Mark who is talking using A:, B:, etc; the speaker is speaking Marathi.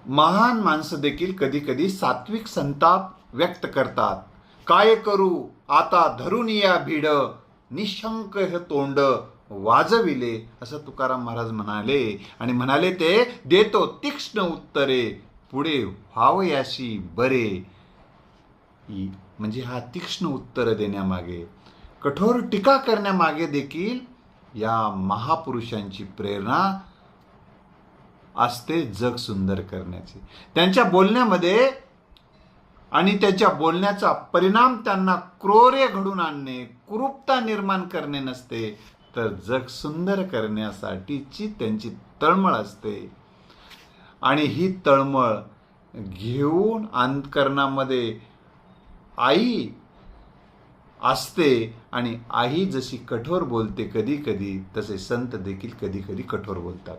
A: महान माणसं देखील कधी कधी सात्विक संताप व्यक्त करतात. काय करू आता धरून या भिड, निशंक हे तोंड वाजविले, असं तुकाराम महाराज म्हणाले. आणि म्हणाले ते देतो तीक्ष्ण उत्तरे, पुढे व्हावयाशी बरे. म्हणजे हा तीक्ष्ण उत्तर देण्यामागे, कठोर टीका करण्यामागे देखील या महापुरुषांची प्रेरणा असते जग सुंदर करण्याची. त्यांच्या बोलण्यामध्ये आणि त्यांच्या बोलण्याचा परिणाम त्यांना क्रोर्य घडून आणणे, कुरूपता निर्माण करणे नसते, तर जग सुंदर करण्यासाठीची त्यांची तळमळ असते. आणि ही तळमळ घेऊन अंतःकरणामध्ये आई असते. आणि आई जशी कठोर बोलते कधी कधी, तसे संत देखील कधी कधी कठोर बोलतात.